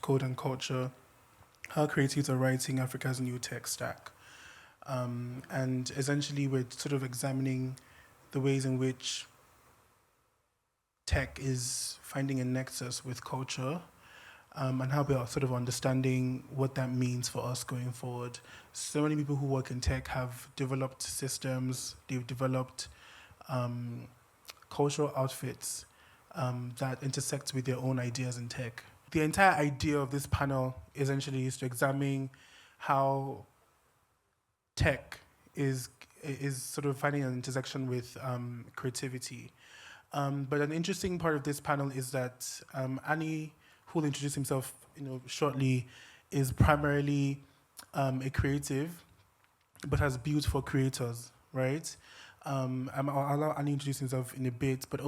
Code and Culture: How Creatives Are Writing Africa's New Tech Stack. And essentially, we're sort of examining the ways in which tech is finding a nexus with culture, and how we are sort of understanding what that means for us going forward. So many people who work in tech have developed systems, they've developed cultural outfits that intersect with their own ideas in tech. The entire idea of this panel essentially is to examine how tech is sort of finding an intersection with creativity. But an interesting part of this panel is that Annie, who will introduce himself shortly, is primarily a creative, but has built for creators, right? I'll allow Annie to introduce himself in a bit, but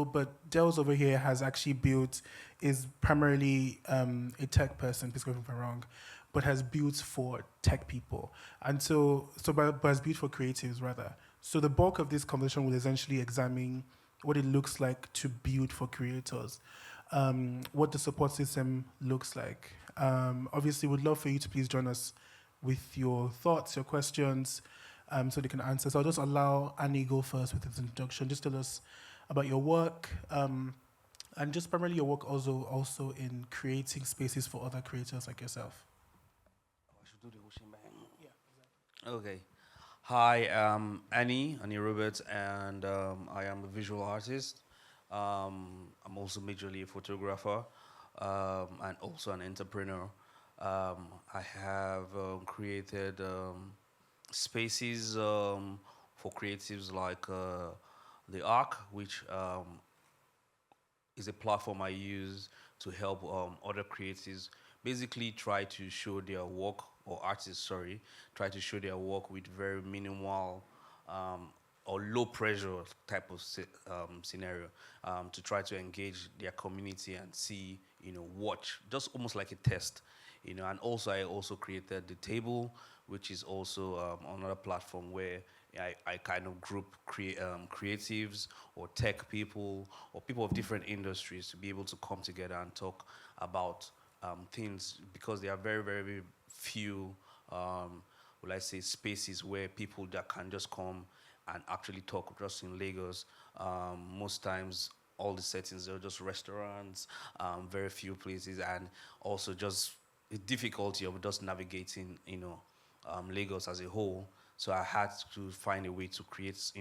Delz over here is primarily a tech person, please correct me if I'm wrong, but has built for tech people. And but has built for creatives rather. So the bulk of this conversation will essentially examine what it looks like to build for creators, what the support system looks like. Obviously, we'd love for you to please join us with your thoughts, your questions, so they can answer. So I'll just allow Annie go first with his introduction. Just tell us about your work, and just primarily your work also in creating spaces for other creators like yourself. I should do the whole shebang. Yeah, exactly. Okay. Hi, Anny Roberts, and I am a visual artist. I'm also majorly a photographer, and also an entrepreneur. I have created spaces for creatives like the Arc, which is a platform I use to help other creatives basically try to show their work, or artists, sorry, try to show their work with very minimal or low pressure type of scenario, to try to engage their community and see, watch, just almost like a test, and also I also created the table, which is also another platform where I kind of group creatives or tech people or people of different industries to be able to come together and talk about things, because there are very, very, very few, will I say, spaces where people that can just come and actually talk just in Lagos. Most times, all the settings are just restaurants, very few places, and also just the difficulty of just navigating, Lagos as a whole. So I had to find a way to create,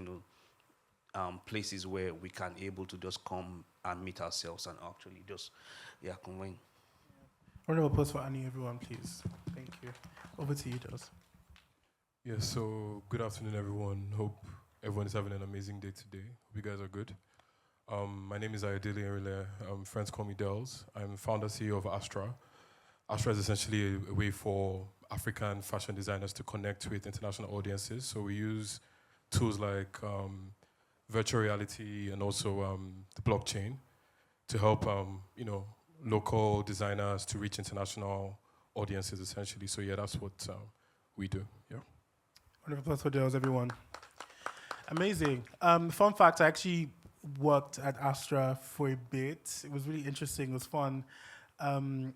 places where we can able to just come and meet ourselves and actually just, convene. Round of applause for Annie, everyone, please. Thank you. Over to you, Delz. Yes, so good afternoon, everyone. Hope everyone is having an amazing day today. Hope you guys are good. My name is Delz Erinle. Friends call me Delz. I'm founder CEO of Astra. Astra is essentially a way for African fashion designers to connect with international audiences. So we use tools like virtual reality and also the blockchain to help, local designers to reach international audiences, essentially. So yeah, that's what we do. Yeah. Round of applause for Delz, everyone. Amazing. Fun fact: I actually worked at Astra for a bit. It was really interesting. It was fun, and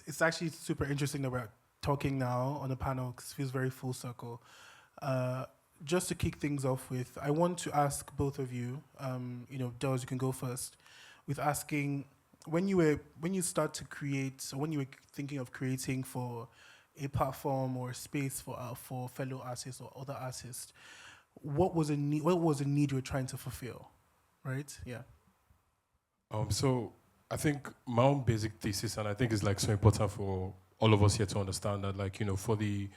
it's actually super interesting that we're talking now on the panel because it feels very full circle. Just to kick things off with, I want to ask both of you. Delz, you can go first, with asking, when you start to create, or when you were thinking of creating for a platform or a space for fellow artists or other artists, what was a need you were trying to fulfill, right? Yeah. So I think my own basic thesis, and I think it's like so important for all of us here to understand that, like, for the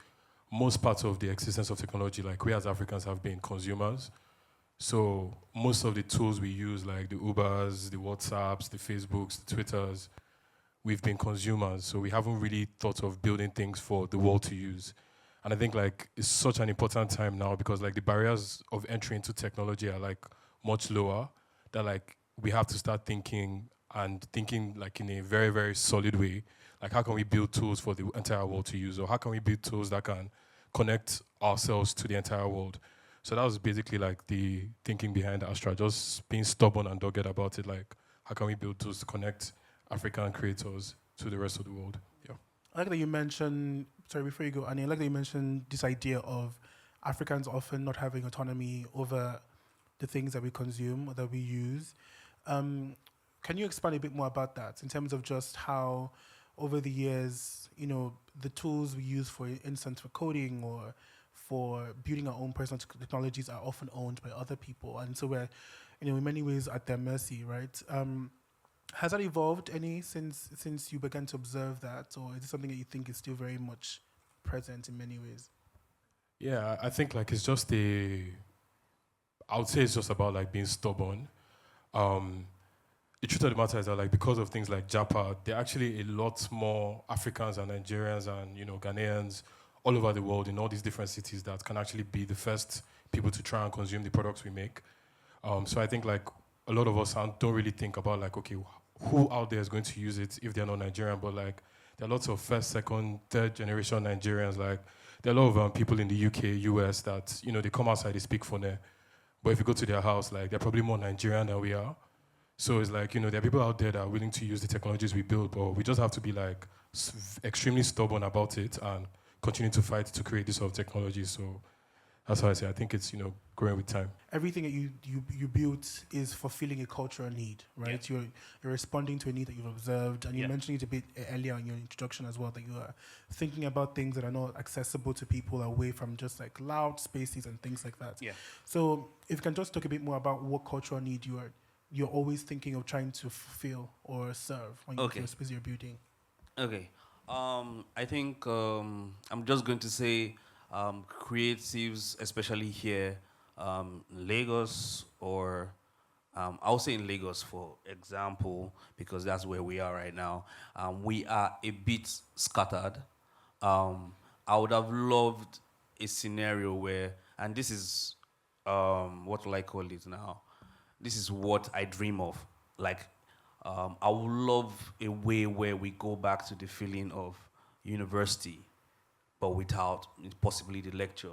most part of the existence of technology, like, we as Africans have been consumers. So most of the tools we use, like the Ubers, the WhatsApps, the Facebooks, the Twitters, we've been consumers. So we haven't really thought of building things for the world to use. And I think, like, it's such an important time now because, like, the barriers of entry into technology are, like, much lower, that, like, we have to start thinking like in a very, very solid way. Like, how can we build tools for the entire world to use? Or how can we build tools that can connect ourselves to the entire world? So that was basically, like, the thinking behind Astra, just being stubborn and dogged about it. Like, how can we build tools to connect African creators to the rest of the world. Yeah. I like that you mentioned, sorry, before you go, Annie, I like that you mentioned this idea of Africans often not having autonomy over the things that we consume or that we use. Can you expand a bit more about that in terms of just how over the years, the tools we use, for instance, for coding or for building our own personal technologies are often owned by other people. And so we're, in many ways at their mercy, right? Has that evolved any since you began to observe that, or is it something that you think is still very much present in many ways? Yeah, I think like it's just I would say it's just about like being stubborn. The truth of the matter is that like because of things like Japa, there are actually a lot more Africans and Nigerians and Ghanaians all over the world in all these different cities that can actually be the first people to try and consume the products we make. So I think like a lot of us don't really think about like, okay, who out there is going to use it if they're not Nigerian, but like there are lots of first, second, third generation Nigerians. Like there are a lot of people in the UK, US that, they come outside, they speak Fone. But if you go to their house, like they're probably more Nigerian than we are. So it's like, there are people out there that are willing to use the technologies we build, but we just have to be like extremely stubborn about it and continue to fight to create this sort of technology. So that's how I say, I think it's, growing with time. Everything that you built is fulfilling a cultural need, right? Yeah. You're responding to a need that you've observed, and you mentioned it a bit earlier in your introduction as well, that you are thinking about things that are not accessible to people away from just like loud spaces and things like that. Yeah. So if you can just talk a bit more about what cultural need you're always thinking of trying to fulfill or serve when you're the space you're building. Okay. I think I'm just going to say creatives, especially here, Lagos, or I'll say in Lagos, for example, because that's where we are right now. We are a bit scattered. I would have loved a scenario where, and this is, what will I call it now? This is what I dream of. Like, I would love a way where we go back to the feeling of university, but without possibly the lecture.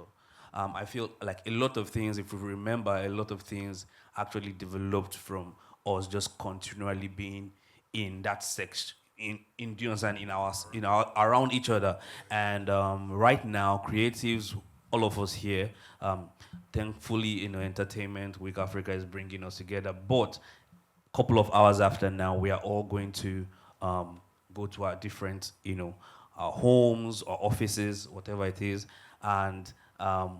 I feel like a lot of things, if we remember, a lot of things actually developed from us just continually being in that section, in do you understand, in our around each other. And right now, creatives, all of us here, thankfully, Entertainment Week Africa is bringing us together. But a couple of hours after now, we are all going to go to our different, our homes or offices, whatever it is, and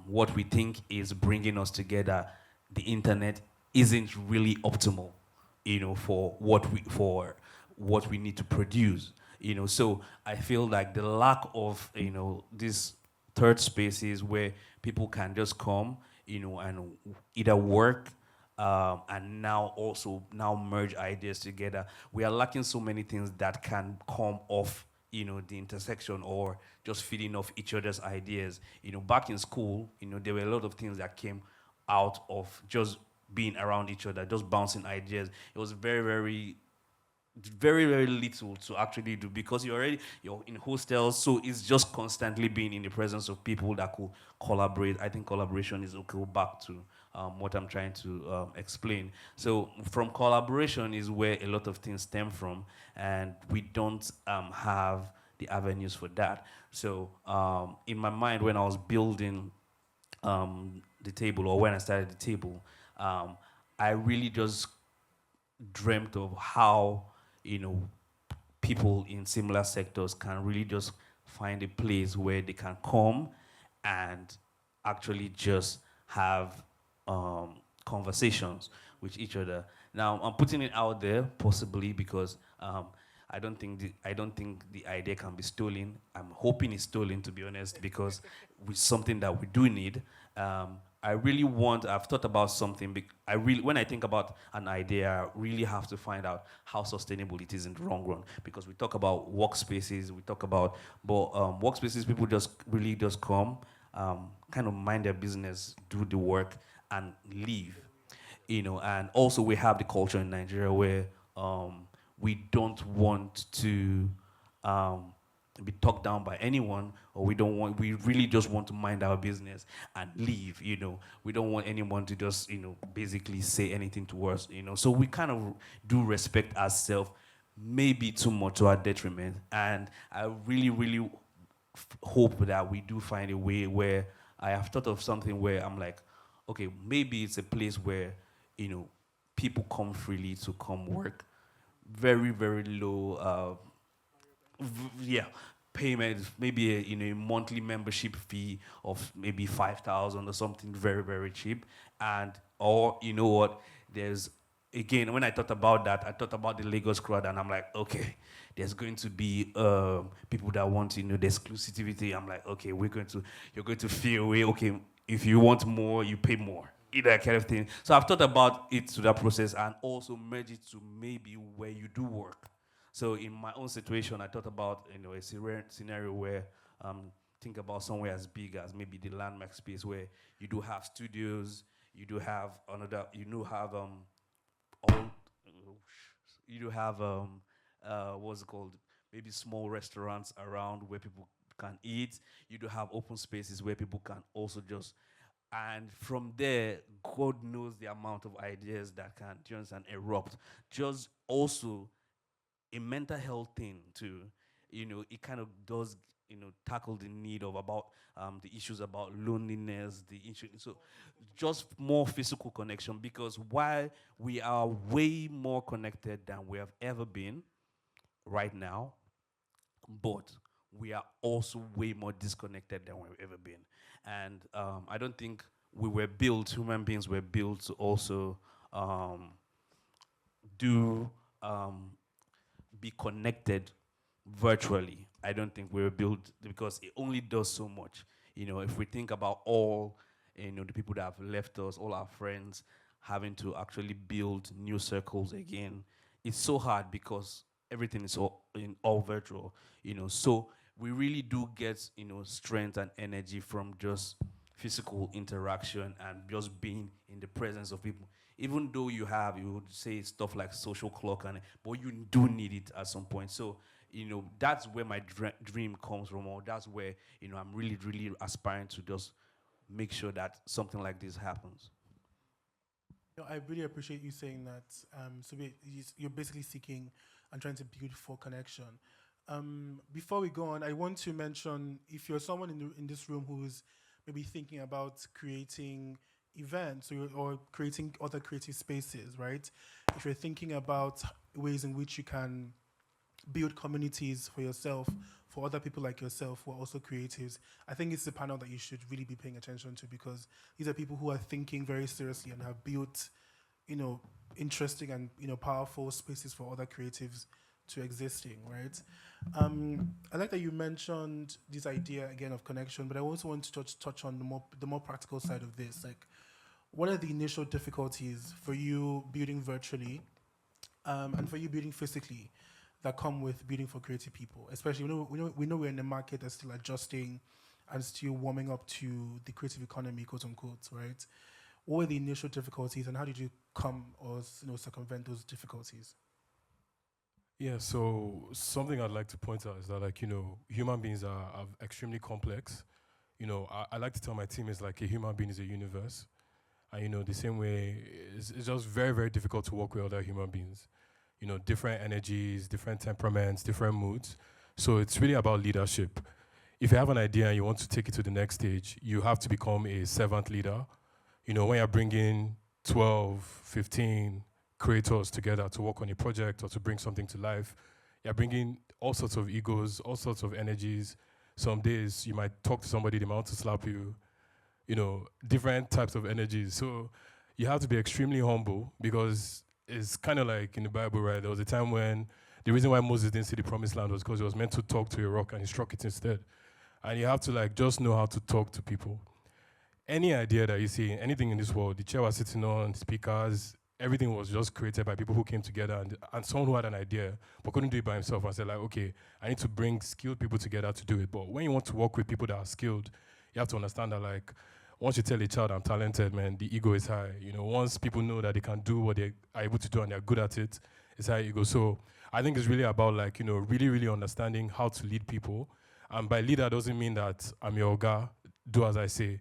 what we think is bringing us together, the internet isn't really optimal, for what we need to produce, So I feel like the lack of, these third spaces where people can just come, and either work and now merge ideas together. We are lacking so many things that can come off, the intersection, or just feeding off each other's ideas. Back in school, there were a lot of things that came out of just being around each other, just bouncing ideas. It was very, very, very, very little to actually do because you're in hostels, so it's just constantly being in the presence of people that could collaborate. I think collaboration is okay. Back to what I'm trying to explain. So from collaboration is where a lot of things stem from, and we don't have the avenues for that. So in my mind, when I was building the table, or when I started the table, I really just dreamt of how people in similar sectors can really just find a place where they can come and actually just have conversations with each other. Now I'm putting it out there, possibly because I don't think the idea can be stolen. I'm hoping it's stolen, to be honest, because it's something that we do need. I've thought about something. When I think about an idea, I really have to find out how sustainable it is in the long run. Because we talk about workspaces, workspaces, people just really just come, kind of mind their business, do the work, and leave. And also we have the culture in Nigeria where we don't want to be talked down by anyone, or we really just want to mind our business and leave. We don't want anyone to just basically say anything to us. So we kind of do respect ourselves maybe too much to our detriment. And I really, really hope that we do find a way where I have thought of something where I'm like, okay, maybe it's a place where, people come freely to come work. Very, very low, yeah, payment, maybe a monthly membership fee of maybe 5,000 or something very, very cheap. And, or, you know what, there's, again, when I thought about that, I thought about the Lagos crowd, and I'm like, okay, there's going to be people that want, the exclusivity. I'm like, okay, you're going to feel way, okay, if you want more, you pay more. That kind of thing. So I've thought about it to that process and also merge it to maybe where you do work. So in my own situation, I thought about a scenario where think about somewhere as big as maybe the Landmark space where you do have studios, you do have all you do have what's it called? Maybe small restaurants around where people can eat. You do have open spaces where people can also just, and from there, God knows the amount of ideas that can, do you understand, erupt. Just also a mental health thing too. It kind of does, tackle the need of about the issues about loneliness, the issue. So just more physical connection, because while we are way more connected than we have ever been right now, but we are also way more disconnected than we've ever been. And I don't think human beings were built to also do be connected virtually. I don't think we were built, because it only does so much. If we think about all, the people that have left us, all our friends, having to actually build new circles again, it's so hard because everything is all virtual. So we really do get, strength and energy from just physical interaction and just being in the presence of people. Even though you would say stuff like social clock, but you do need it at some point. So, that's where my dream comes from, or that's where, I'm really, really aspiring to just make sure that something like this happens. I really appreciate you saying that. You're basically seeking and trying to build for connection. Before we go on, I want to mention, if you're someone in this room who's maybe thinking about creating events or creating other creative spaces, right? If you're thinking about ways in which you can build communities for yourself, for other people like yourself who are also creatives, I think it's a panel that you should really be paying attention to, because these are people who are thinking very seriously and have built, interesting and powerful spaces for other creatives to existing, right? I like that you mentioned this idea again of connection, but I also want to touch on the more practical side of this. Like, what are the initial difficulties for you building virtually, and for you building physically, that come with building for creative people? Especially, we know we're in a market that's still adjusting and still warming up to the creative economy, quote unquote, right? What were the initial difficulties, and how did you come or circumvent those difficulties? Yeah, so something I'd like to point out is that, like, human beings are extremely complex. I like to tell my team is like a human being is a universe. And, the same way, it's just very, very difficult to work with other human beings. Different energies, different temperaments, different moods. So it's really about leadership. If you have an idea and you want to take it to the next stage, you have to become a servant leader. When you're bringing 12, 15 creators together to work on a project or to bring something to life, you're bringing all sorts of egos, all sorts of energies. Some days you might talk to somebody, they might want to slap you, different types of energies. So you have to be extremely humble, because it's kind of like in the Bible, right? There was a time when the reason why Moses didn't see the promised land was because he was meant to talk to a rock and he struck it instead. And you have to just know how to talk to people. Any idea that you see, anything in this world, the chair was sitting on, speakers, everything was just created by people who came together and someone who had an idea but couldn't do it by himself and said, like, okay, I need to bring skilled people together to do it. But when you want to work with people that are skilled, you have to understand that, like, once you tell a child I'm talented, man, the ego is high. Once people know that they can do what they are able to do and they're good at it, it's high ego. So I think it's really about, like, really, really understanding how to lead people. And by leader doesn't mean that I'm your guy, do as I say.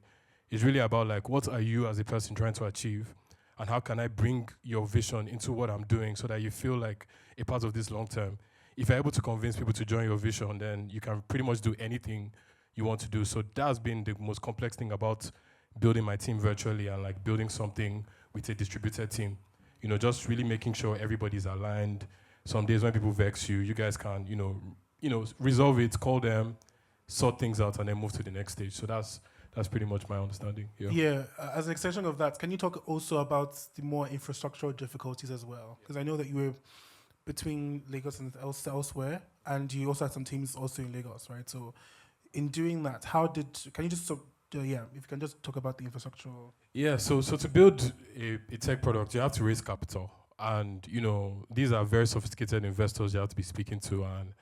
It's really about, like, what are you as a person trying to achieve? and how can I bring your vision into what I'm doing so that you feel like a part of this long term. If you're able to convince people to join your vision, then you can pretty much do anything you want to do. So that's been the most complex thing about building my team virtually and like building something with a distributed team. You know, just really making sure everybody's aligned. Some days when people vex you, you guys can, resolve it, call them, sort things out, and then move to the next stage. So that's pretty much my understanding. Yeah. As an extension of that, can you talk also about the more infrastructural difficulties as well? Because I know that you were between Lagos and elsewhere, and you also had some teams also in Lagos, right? So in doing that, can you just if you can just talk about the infrastructural. Yeah, so to build a tech product, you have to raise capital. And, these are very sophisticated investors you have to be speaking to. And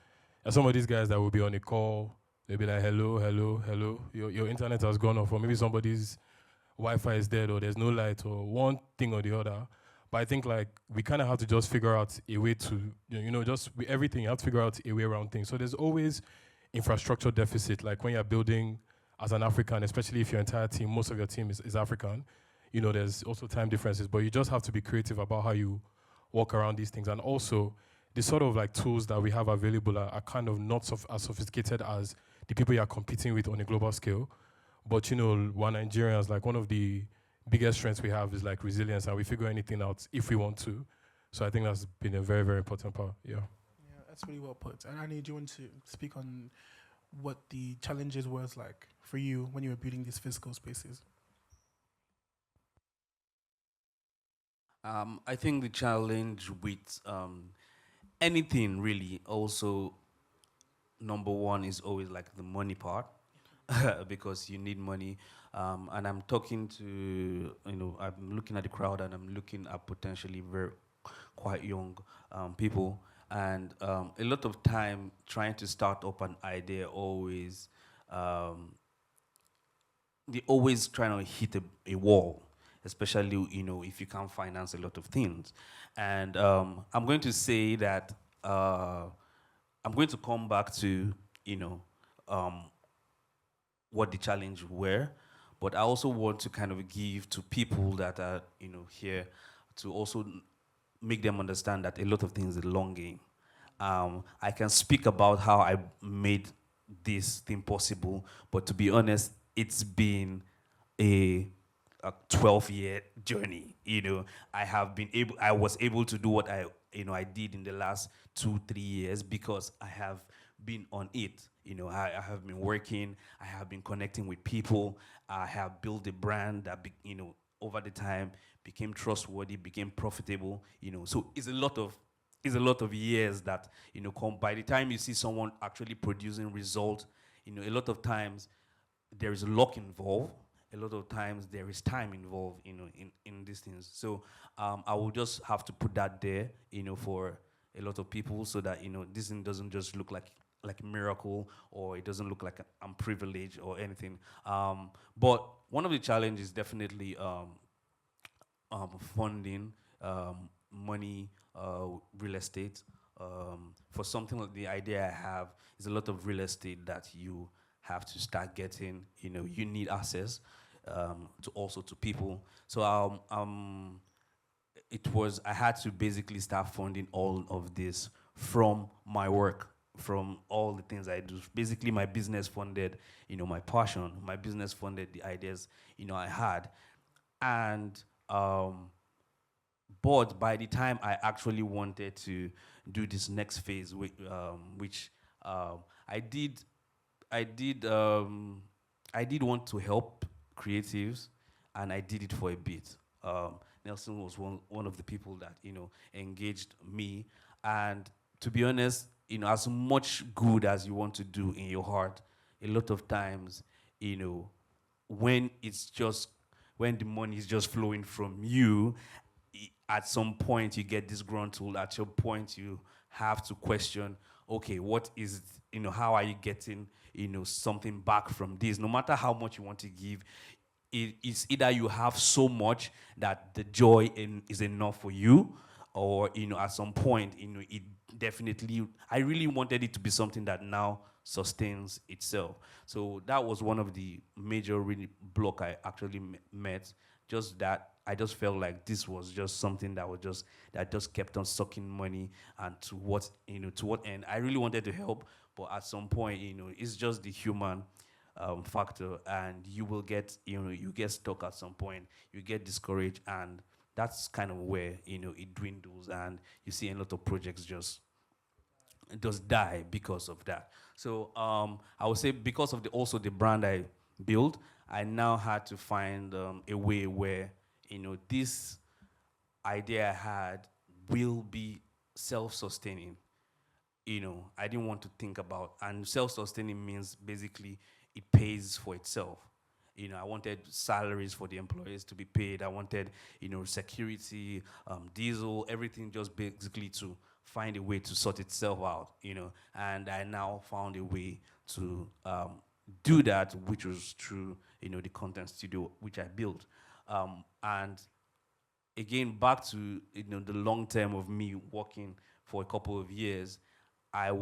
some of these guys that will be on a call, they'll be like, hello, your internet has gone off, or maybe somebody's Wi-Fi is dead, or there's no light, or one thing or the other. But I think like we kind of have to just figure out a way to, just with everything, you have to figure out a way around things. So there's always infrastructure deficit. Like when you're building as an African, especially if your entire team, most of your team is African, there's also time differences. But you just have to be creative about how you walk around these things. And also, the sort of like tools that we have available are kind of not as sophisticated as the people you're competing with on a global scale. But we're Nigerians, like one of the biggest strengths we have is like resilience, and we figure anything out if we want to. So I think that's been a very, very important part. Yeah, that's really well put. And Annie, do you want to speak on what the challenges was like for you when you were building these physical spaces? I think the challenge with anything really also, number one is always like the money part. Because you need money. And I'm talking to, I'm looking at the crowd and I'm looking at potentially quite young people. And a lot of time trying to start up an idea always, they always trying to hit a wall, especially, if you can't finance a lot of things. And I'm going to say that I'm going to come back to, what the challenge were, but I also want to kind of give to people that are, here to also make them understand that a lot of things is a long game. I can speak about how I made this thing possible, but to be honest, it's been a 12-year journey. I was able to do what I did in the last 2-3 years because I have been on it. I have been working, I have been connecting with people, I have built a brand that, over the time became trustworthy, became profitable, So it's a lot of years that, come by the time you see someone actually producing result, a lot of times there is luck involved, a lot of times there is time involved, in these things. So I will just have to put that there, for a lot of people so that, this thing doesn't just look like a miracle, or it doesn't look like I'm privileged or anything. But one of the challenges is definitely funding, money, real estate. For something like the idea I have is a lot of real estate that you have to start getting. You need access to people. So I had to basically start funding all of this from my work, from all the things I do. Basically, my business funded, my passion. My business funded the ideas, I had. And, but by the time I actually wanted to do this next phase, which I did want to help creatives, and I did it for a bit. Nelson was one of the people that, engaged me. And to be honest, as much good as you want to do in your heart, a lot of times, when the money is just flowing from you, at some point you get disgruntled. At your point, you have to question, okay, what is, how are you getting, something back from this? No matter how much you want to give, it's either you have so much that the joy is enough for you, or, at some point, it definitely, I really wanted it to be something that now sustains itself. So that was one of the major really block I actually met, just that I just felt like this was just something that just kept on sucking money, and to what end. I really wanted to help, but at some point, it's just the human factor, and you get stuck at some point, you get discouraged, and that's kind of where it dwindles, and you see a lot of projects just die because of that. So I would say because of also the brand I built, I now had to find a way where this idea I had will be self-sustaining. I didn't want to think about, and self-sustaining means basically it pays for itself. I wanted salaries for the employees to be paid. I wanted, security, diesel, everything just basically to find a way to sort itself out, And I now found a way to do that, which was through, the content studio which I built. And again, back to the long term of me working for a couple of years, I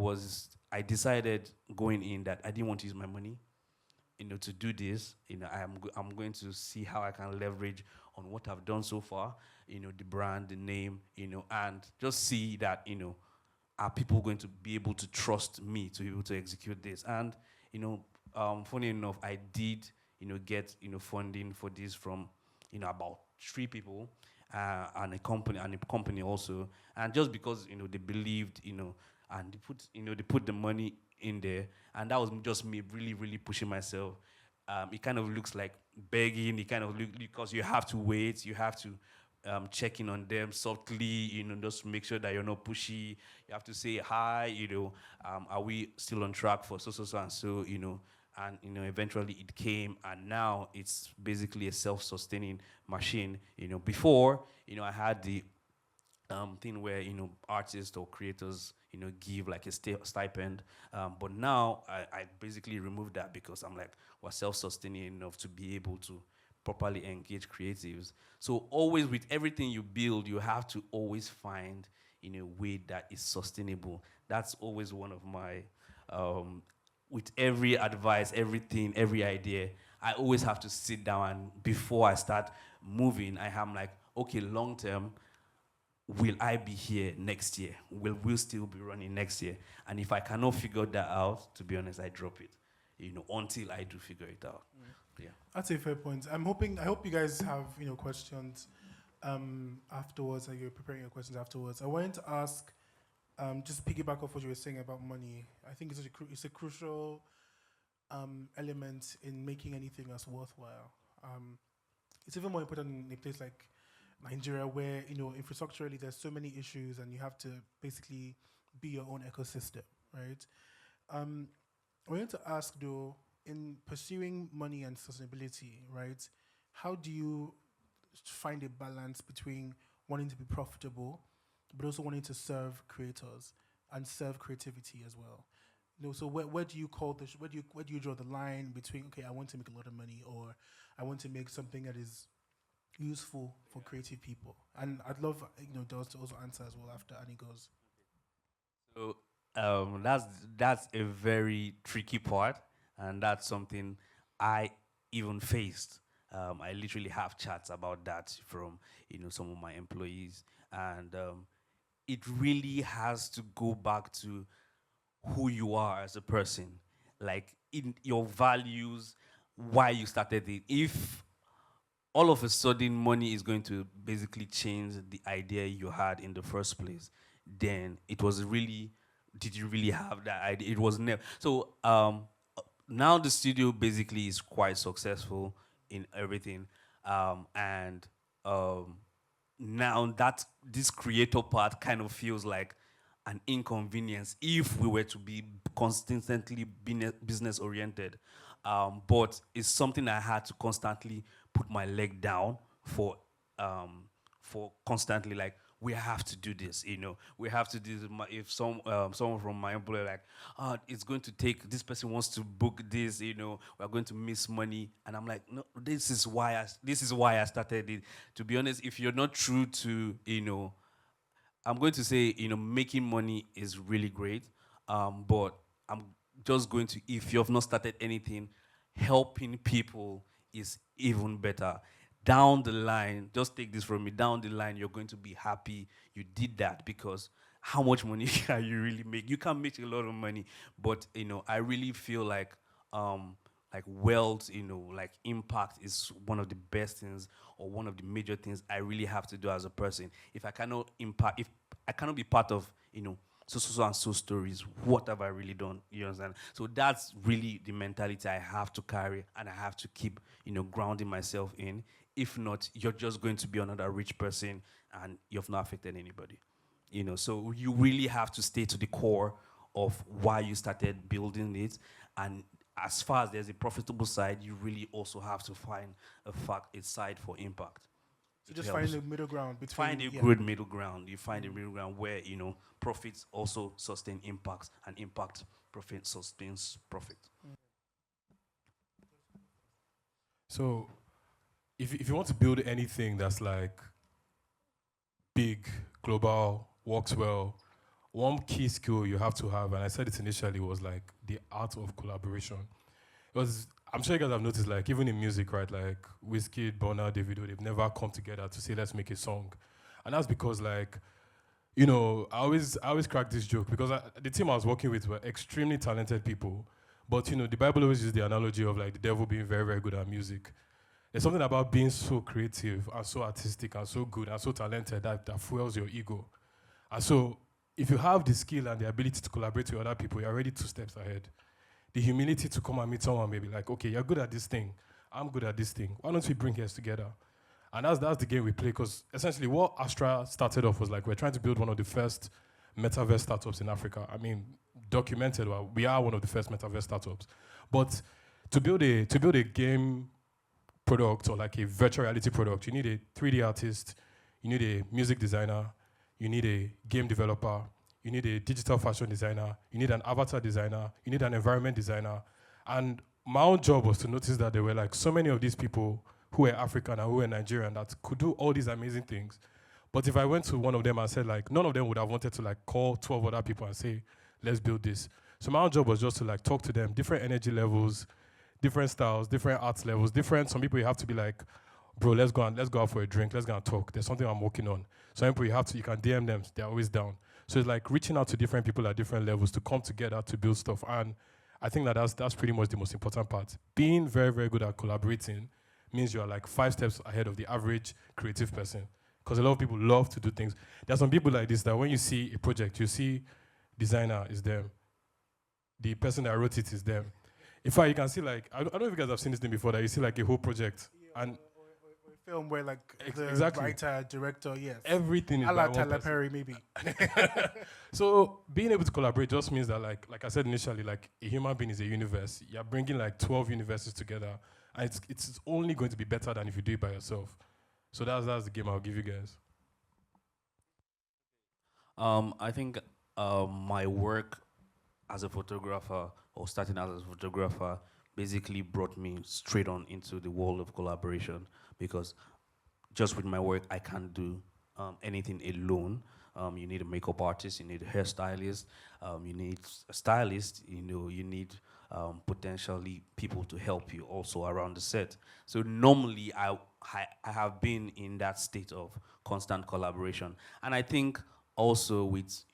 decided going in that I didn't want to use my money, to do this. I'm going to see how I can leverage on what I've done so far, the brand, the name, and just see that, are people going to be able to trust me to be able to execute this? And, funny enough, I did, get, funding for this from, about 3 people, and a company also. And just because, they believed, and they put the money in there, and that was just me really, really pushing myself. It kind of looks like begging. It kind of because you have to wait, you have to check in on them softly, just to make sure that you're not pushy. You have to say hi, are we still on track for so and so, and eventually it came, and now it's basically a self-sustaining machine. Before, I had the thing where artists or creators give like a stipend, but now I basically removed that because I'm like, we're self-sustaining enough to be able to properly engage creatives. So always with everything you build, you have to always find in a way that is sustainable. That's always one of my with every advice, everything, every idea, I always have to sit down, and before I start moving, I am like, okay, long term, will I be here next year? Will we still be running next year? And if I cannot figure that out, to be honest, I drop it, until I do figure it out. Yeah. That's a fair point. I hope you guys have, questions afterwards, and you're preparing your questions afterwards. I wanted to ask, just piggyback off what you were saying about money. I think it's a crucial element in making anything as worthwhile. It's even more important in a place like Nigeria, where infrastructurally there's so many issues, and you have to basically be your own ecosystem, right? I wanted to ask though, in pursuing money and sustainability, right? How do you find a balance between wanting to be profitable, but also wanting to serve creators and serve creativity as well? So where do you where do you draw the line between, okay, I want to make a lot of money, or I want to make something that is useful for creative people? And I'd love Delz to also answer as well after Annie goes. So that's a very tricky part, and that's something I even faced. I literally have chats about that from some of my employees, and it really has to go back to who you are as a person, like in your values, why you started it. If all of a sudden money is going to basically change the idea you had in the first place, then it was really, did you really have that idea? It was never. So now the studio basically is quite successful in everything, and now that this creator part kind of feels like an inconvenience if we were to be constantly business oriented, but it's something I had to constantly put my leg down for constantly, like, we have to do this, we have to do this. If someone from my employer, like, it's going to take, this person wants to book this, we're going to miss money, and I'm like, no, this is why I started it. To be honest, if you're not true to, I'm going to say, making money is really great, but I'm just going to, if you have not started anything, helping people is even better. down the line, just take this from me, down the line, you're going to be happy you did that, because how much money can you really make? You can make a lot of money, but I really feel like wealth, like impact is one of the best things, or one of the major things I really have to do as a person. If I cannot impact, if I cannot be part of, so and so stories, what have I really done? You understand? So that's really the mentality I have to carry, and I have to keep, grounding myself in. If not, you're just going to be another rich person, and you've not affected anybody. So you really have to stay to the core of why you started building it. And as far as there's a profitable side, you really also have to find a side for impact. So just find the middle ground between. Find a good middle ground. You find a middle ground where profits also sustain impacts, and impact profit sustains profit. So, if you want to build anything that's like big, global, works well, one key skill you have to have, and I said it initially, was like the art of collaboration. Because I'm sure you guys have noticed, like even in music, right? Like Wizkid, Burna, Davido, they've never come together to say let's make a song, and that's because like, I always crack this joke because the team I was working with were extremely talented people, but the Bible always uses the analogy of like the devil being very, very good at music. There's something about being so creative and so artistic and so good and so talented that fuels your ego. And so if you have the skill and the ability to collaborate with other people, you're already 2 steps ahead. The humility to come and meet someone, maybe like, okay, you're good at this thing, I'm good at this thing. Why don't we bring heads together? And that's the game we play, because essentially what Astra started off was like, we're trying to build one of the first metaverse startups in Africa. I mean, documented, well, we are one of the first metaverse startups. But to build a game product, or like a virtual reality product, you need a 3D artist, you need a music designer, you need a game developer, you need a digital fashion designer, you need an avatar designer, you need an environment designer. And my own job was to notice that there were like so many of these people who were African and who were Nigerian that could do all these amazing things. But if I went to one of them and said like, none of them would have wanted to like call 12 other people and say, let's build this. So my own job was just to like talk to them, different energy levels, different styles, different arts levels, some people you have to be like, bro, let's go out for a drink, let's go and talk. There's something I'm working on. Some people you can DM them, they're always down. So it's like reaching out to different people at different levels to come together to build stuff. And I think that's pretty much the most important part. Being very, very good at collaborating means you're like 5 steps ahead of the average creative person. Because a lot of people love to do things. There are some people like this that when you see a project, you see designer is them. The person that wrote it is them. In fact, you can see like, I don't know if you guys have seen this thing before, that you see like a whole project. Yeah, and or a film where like the exactly. writer, director, yes. Everything is a la by one Tyler person. Perry, maybe. So being able to collaborate just means that like I said initially, like a human being is a universe. You're bringing like 12 universes together, and it's only going to be better than if you do it by yourself. So that's the game I'll give you guys. I think my work as a photographer, or starting as a photographer, basically brought me straight on into the world of collaboration, because just with my work, I can't do anything alone. You need a makeup artist, you need a hairstylist, you need a stylist, you need potentially people to help you also around the set. So normally I have been in that state of constant collaboration. And I think also with,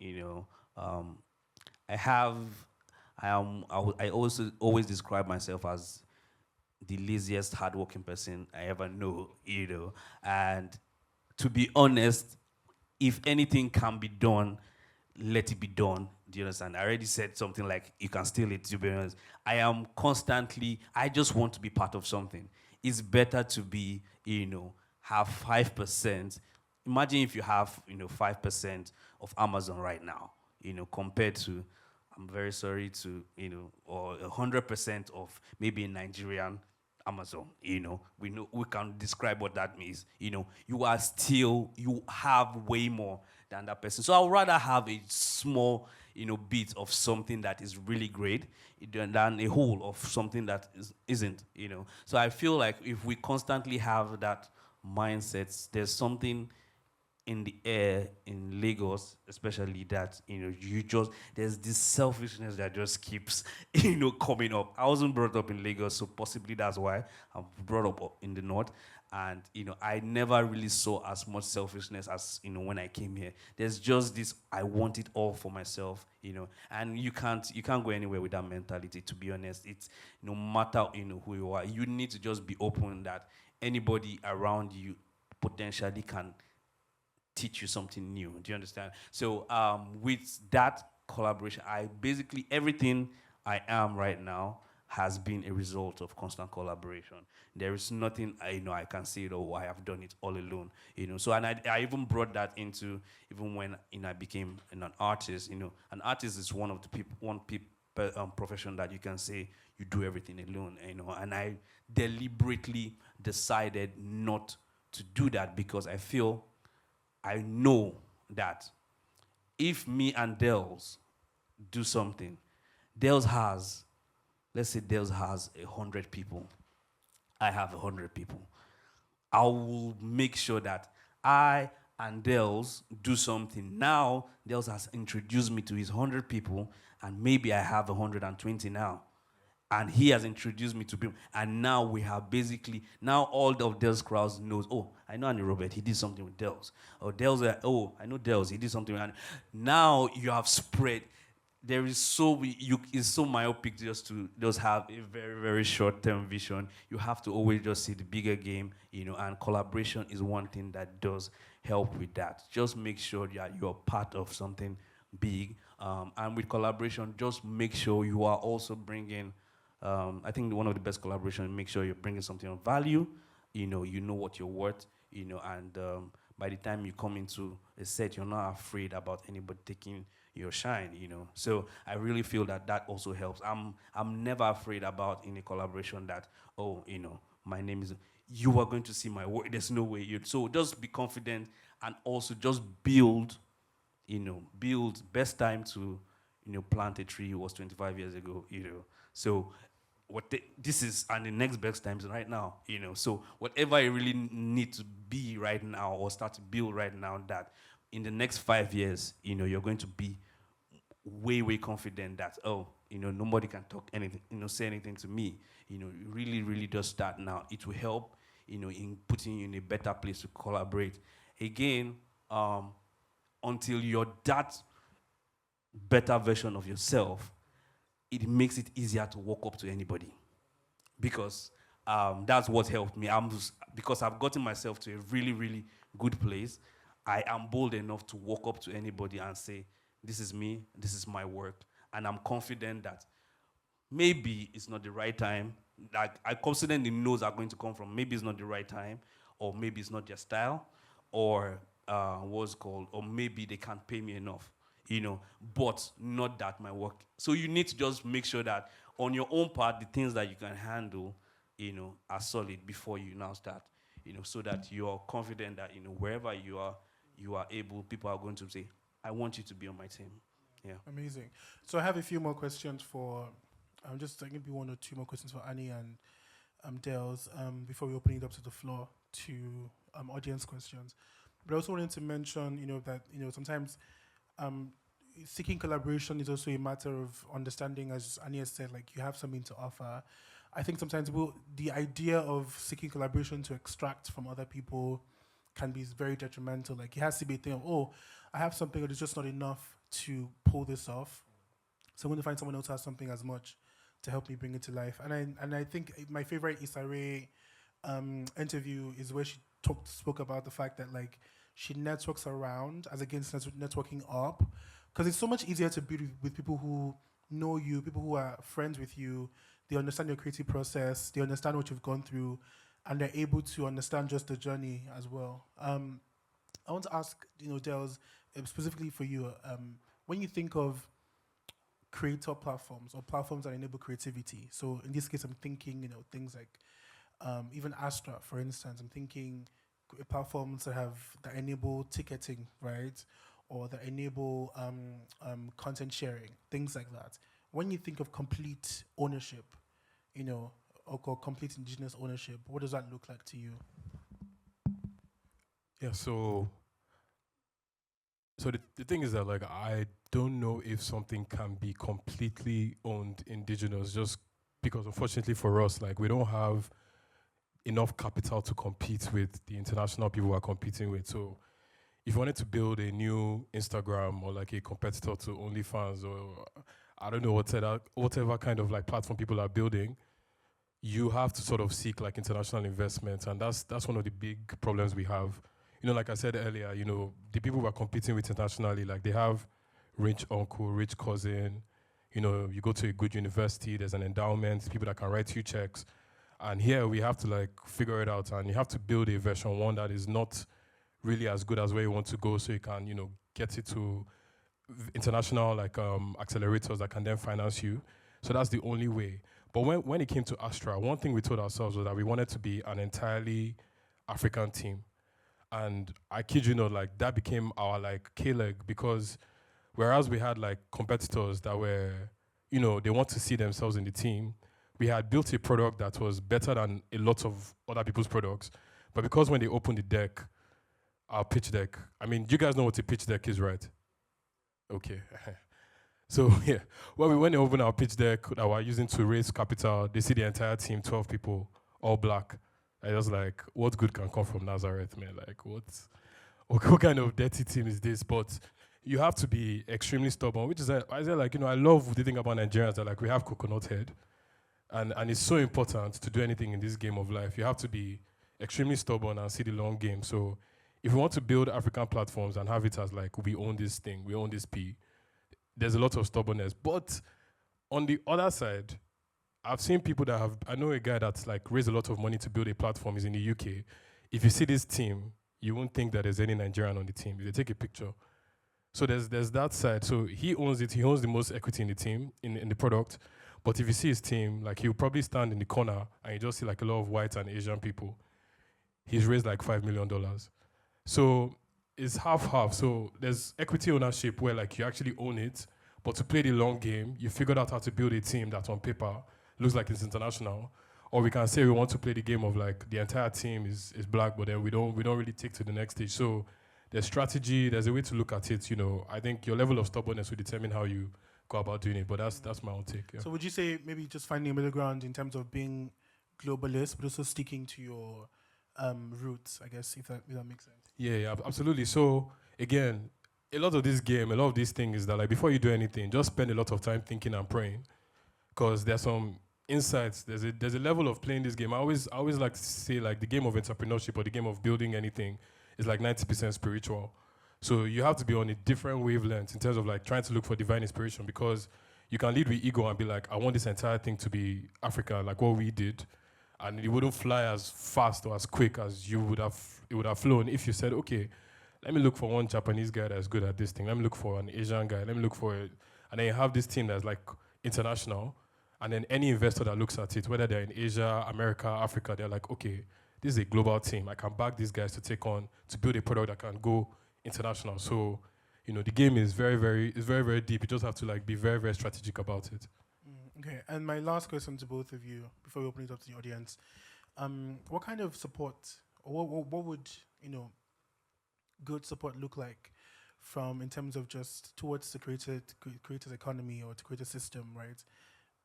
I also always describe myself as the laziest hardworking person I ever know, and to be honest, if anything can be done, let it be done. Do you understand? I already said something like, you can steal it, to be honest. I just want to be part of something. It's better to be, have 5%. Imagine if you have, 5% of Amazon right now, compared to, I'm very sorry to, or 100% of maybe a Nigerian Amazon, we can describe what that means. You have way more than that person. So I would rather have a small, bit of something that is really great than a whole of something that isn't, So I feel like if we constantly have that mindset, there's something in the air in Lagos, especially that, there's this selfishness that just keeps, coming up. I wasn't brought up in Lagos, so possibly that's why I'm brought up in the north. And, I never really saw as much selfishness as, when I came here. There's just this, I want it all for myself, and you can't go anywhere with that mentality, to be honest. It's no matter, who you are, you need to just be open that anybody around you potentially can teach you something new. Do you understand? So with that collaboration, everything I am right now has been a result of constant collaboration. There is nothing I can say, oh, I have done it all alone. So, and I even brought that into even when I became an artist. An artist is one profession that you can say you do everything alone. And I deliberately decided not to do that because I know that if me and Delz do something, let's say Delz has 100 people, I have 100 people. I will make sure that I and Delz do something. Now, Delz has introduced me to his 100 people, and maybe I have 120 now. And he has introduced me to people. And now we have now all of Delz crowds knows, oh, I know Anny Roberts, he did something with Delz. Or Delz, oh, I know Delz, he did something with Anny. Now you have spread. It's so myopic just to just have a very, very short-term vision. You have to always just see the bigger game, and collaboration is one thing that does help with that. Just make sure that you're part of something big. And with collaboration, just make sure you are also bringing, I think one of the best collaboration, make sure you're bringing something of value, you know what you're worth, and by the time you come into a set, you're not afraid about anybody taking your shine, So I really feel that also helps. I'm never afraid about in a collaboration that, oh, my name is, you are going to see my work. There's no way so just be confident and also just build. Best time to, plant a tree was 25 years ago, So this is, and the next best time is right now, So whatever you really need to be right now or start to build right now, that in the next 5 years, you're going to be way, way confident that, oh, nobody can talk anything, say anything to me. You really, really just start now. It will help, in putting you in a better place to collaborate. Again, until you're that better version of yourself, it makes it easier to walk up to anybody. Because that's what helped me. Because I've gotten myself to a really, really good place, I am bold enough to walk up to anybody and say, this is me, this is my work. And I'm confident that maybe it's not the right time. Like, I'm confident the no's are going to come from maybe it's not the right time, or maybe it's not their style, or or maybe they can't pay me enough, but not that my work. So you need to just make sure that on your own part, the things that you can handle, are solid before you now start, so that you're confident that, wherever you are able, people are going to say, I want you to be on my team. Yeah. Amazing. So I have a few more questions for, just maybe one or two more questions for Anny and Delz before we open it up to the floor to audience questions. But I also wanted to mention, that, sometimes seeking collaboration is also a matter of understanding, as Anny has said, like, you have something to offer. I think sometimes the idea of seeking collaboration to extract from other people can be very detrimental. Like, it has to be a thing of, oh, I have something that is just not enough to pull this off, so I'm going to find someone else who has something as much to help me bring it to life. And I think my favorite Issa Rae interview is where she spoke about the fact that, like, she networks around as against networking up, because it's so much easier to be with people who know you, people who are friends with you. They understand your creative process, they understand what you've gone through, and they're able to understand just the journey as well. I want to ask, Delz, specifically for you, when you think of creator platforms or platforms that enable creativity, so in this case, I'm thinking, things like even Astra, for instance. I'm thinking platforms that enable ticketing, right, or that enable content sharing, things like that. When you think of complete ownership, or complete indigenous ownership, what does that look like to you? Yeah, so the thing is that, like, I don't know if something can be completely owned indigenous, just because, unfortunately for us, like, we don't have enough capital to compete with the international people we're competing with. So if you wanted to build a new Instagram or like a competitor to OnlyFans or I don't know whatever kind of like platform people are building, you have to sort of seek like international investment, and that's one of the big problems we have. You know, like I said earlier, you know, the people we're competing with internationally, like they have rich uncle, rich cousin. You know, you go to a good university, there's an endowment, people that can write you checks. And here we have to like figure it out, and you have to build a version one that is not really as good as where you want to go, so you can, you know, get it to international like accelerators that can then finance you. So that's the only way. But when it came to Astra, one thing we told ourselves was that we wanted to be an entirely African team. And I kid you not, like that became our like K-leg, because whereas we had like competitors that were, you know, they want to see themselves in the team, we had built a product that was better than a lot of other people's products. But because when they opened the deck, our pitch deck, I mean, you guys know what a pitch deck is, right? Okay. So yeah, when they open our pitch deck that we're using to raise capital, they see the entire team, 12 people, all black. I was like, what good can come from Nazareth, man? Like, what kind of dirty team is this? But you have to be extremely stubborn, which is, I say, like, you know, I love the thing about Nigerians that, like, we have coconut head. And it's so important to do anything in this game of life. You have to be extremely stubborn and see the long game. So if we want to build African platforms and have it as, like, we own this thing, we own this P, there's a lot of stubbornness. But on the other side, I've seen people that have, I know a guy that's like raised a lot of money to build a platform, he's in the UK. If you see this team, you won't think that there's any Nigerian on the team. They take a picture. So there's that side. So he owns it, he owns the most equity in the team, in the product. But if you see his team, like he'll probably stand in the corner and you just see like a lot of white and Asian people. He's raised like $5 million. So it's half-half. So there's equity ownership where like you actually own it, but to play the long game, you figured out how to build a team that on paper looks like it's international. Or we can say we want to play the game of like the entire team is black, but then we don't really take to the next stage. So there's strategy, there's a way to look at it, you know. I think your level of stubbornness will determine how you go about doing it, but that's my own take. Yeah. So would you say maybe just finding a middle ground in terms of being globalist, but also sticking to your roots, I guess, if that makes sense? Yeah, absolutely. So again, a lot of this game, a lot of these things is that like before you do anything, just spend a lot of time thinking and praying, because there's some insights. There's a level of playing this game. I always like to say like the game of entrepreneurship or the game of building anything is like 90% spiritual. So you have to be on a different wavelength in terms of like trying to look for divine inspiration, because you can lead with ego and be like, I want this entire thing to be Africa, like what we did. And it wouldn't fly as fast or as quick as it would have flown if you said, okay, let me look for one Japanese guy that's good at this thing. Let me look for an Asian guy. Let me look for it. And then you have this team that's like international. And then any investor that looks at it, whether they're in Asia, America, Africa, they're like, okay, this is a global team. I can back these guys to build a product that can go international. So, you know, the game is very, very deep. You just have to like be very, very strategic about it. Okay, and my last question to both of you, before we open it up to the audience, what kind of support, or what would, you know, good support look like from, in terms of just towards the creators economy or to create a system, right?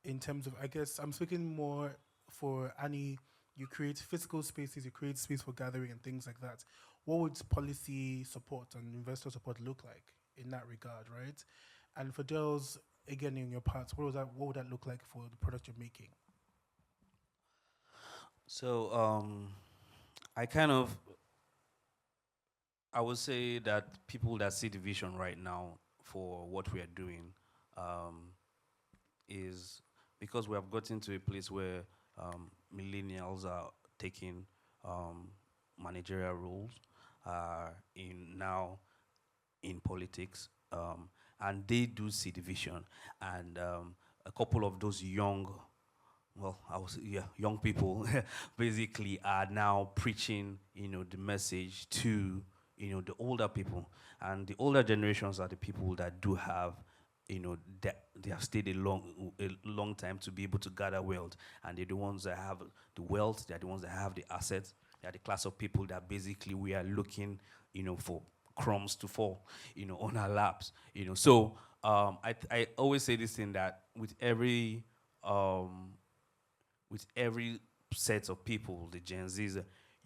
In terms of, I guess, I'm speaking more for Annie, you create physical spaces, you create space for gathering and things like that. What would policy support and investor support look like in that regard, right? And for Delz, again, in your parts, what would that look like for the product you're making? So I would say that people that see the vision right now for what we are doing is because we have gotten to a place where millennials are taking managerial roles in politics, and they do see the vision, and a couple of those young people basically are now preaching, you know, the message to, you know, the older people, and the older generations are the people that do have, you know, they have stayed a long time to be able to gather wealth, and they're the ones that have the wealth, they're the ones that have the assets, they're the class of people that basically we are looking, you know, for crumbs to fall, you know, on our laps, you know. So I always say this thing, that with every sets of people, the Gen Zs,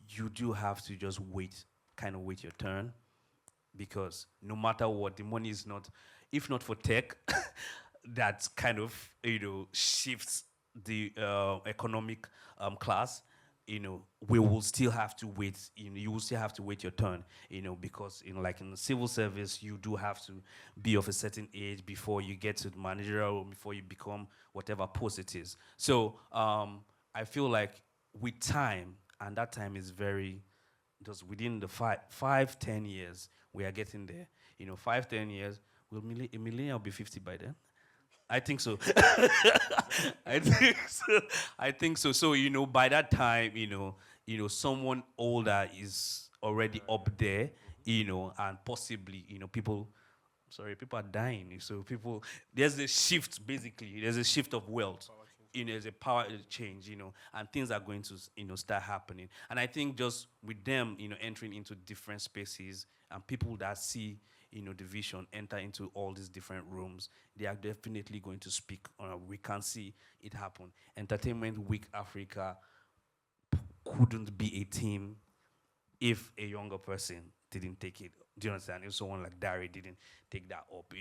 you do have to just wait your turn, because no matter what, the money is not, if not for tech, that kind of, shifts the economic class. We will still have to wait. You will still have to wait your turn. Because like in the civil service, you do have to be of a certain age before you get to the managerial, before you become whatever post it is. So I feel like with time, and that time is just within the 5-10 years, we are getting there. 5-10 years, will a millennial be 50 by then? I think so. I think so. I think so. So by that time, someone older is already up there, and possibly, people are dying. So there's a shift, basically. There's a shift of wealth. There's a power change, and things are going to, start happening. And I think just with them, entering into different spaces, and people that see, the vision enter into all these different rooms, they are definitely going to speak. We can see it happen. Entertainment Week Africa couldn't be a team if a younger person didn't take it. Do you understand? If someone like Dari didn't take that up,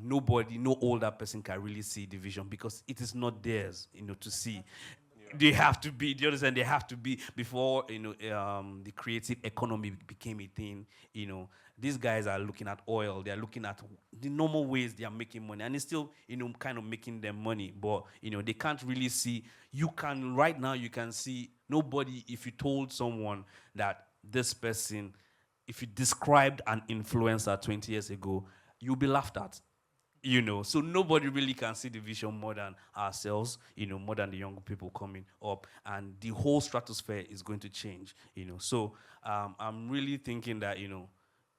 no older person can really see the vision, because it is not theirs, to see. They have to be, do you understand? They have to be before, the creative economy became a thing. These guys are looking at oil. They are looking at the normal ways they are making money. And it's still, kind of making them money. But, they can't really see. Right now, you can see nobody, if you told someone that this person, if you described an influencer 20 years ago, you'll be laughed at. So nobody really can see the vision more than ourselves, more than the young people coming up, and the whole stratosphere is going to change, So I'm really thinking that,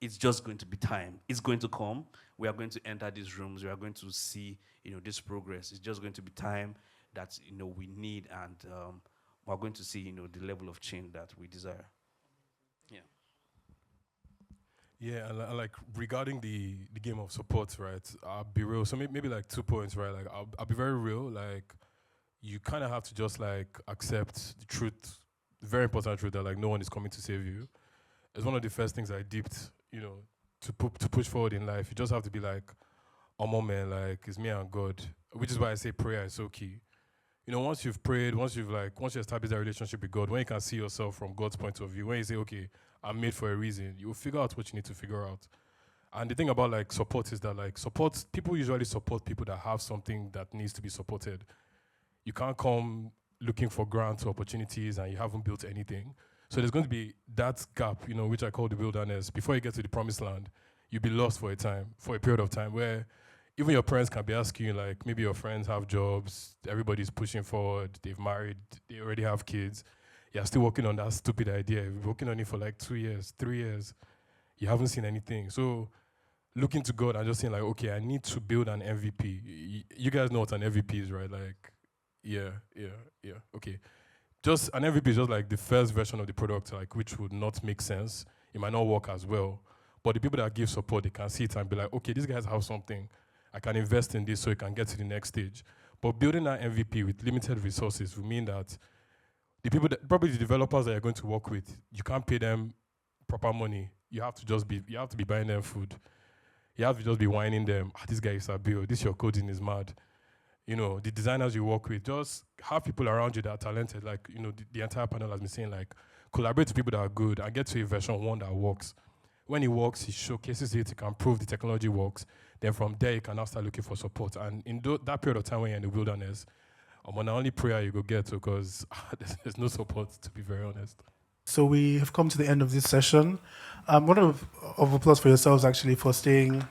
it's just going to be time. It's going to come. We are going to enter these rooms. We are going to see, this progress. It's just going to be time that, we need, and we're going to see, the level of change that we desire. Yeah. Yeah, and like regarding the game of support, right? I'll be real. So maybe like 2 points, right? Like I'll be very real. Like you kind of have to just like accept the truth, very important truth, that like no one is coming to save you. It's one of the first things I dipped, to push forward in life. You just have to be like, oh man, like it's me and God, which is why I say prayer is so key. Once you've prayed, once you establish that relationship with God, when you can see yourself from God's point of view, when you say, okay, I'm made for a reason, you'll figure out what you need to figure out. And the thing about like support is that like people usually support people that have something that needs to be supported. You can't come looking for grants or opportunities and you haven't built anything. So there's going to be that gap, which I call the wilderness. Before you get to the promised land, you'll be lost for a period of time where even your parents can be asking you, like, maybe your friends have jobs, everybody's pushing forward, they've married, they already have kids. You're still working on that stupid idea. You've been working on it for like 2 years, 3 years. You haven't seen anything. So looking to God and just saying like, okay, I need to build an MVP. You guys know what an MVP is, right? Like, yeah, okay. Just an MVP is just like the first version of the product, like which would not make sense. It might not work as well. But the people that give support, they can see it and be like, okay, these guys have something. I can invest in this so it can get to the next stage. But building an MVP with limited resources will mean that the people, probably the developers that you're going to work with, you can't pay them proper money. You have to be buying them food. You have to just be whining them. This guy is a bill. This your coding is mad. The designers you work with, just have people around you that are talented. Like, the entire panel has been saying, like, collaborate with people that are good and get to a version 1 that works. When it works, he showcases it, he can prove the technology works. Then from there, you can now start looking for support. And in that period of time when you're in the wilderness, the only prayer you go get to, because there's no support, to be very honest. So we have come to the end of this session. Round of applause for yourselves, actually, for staying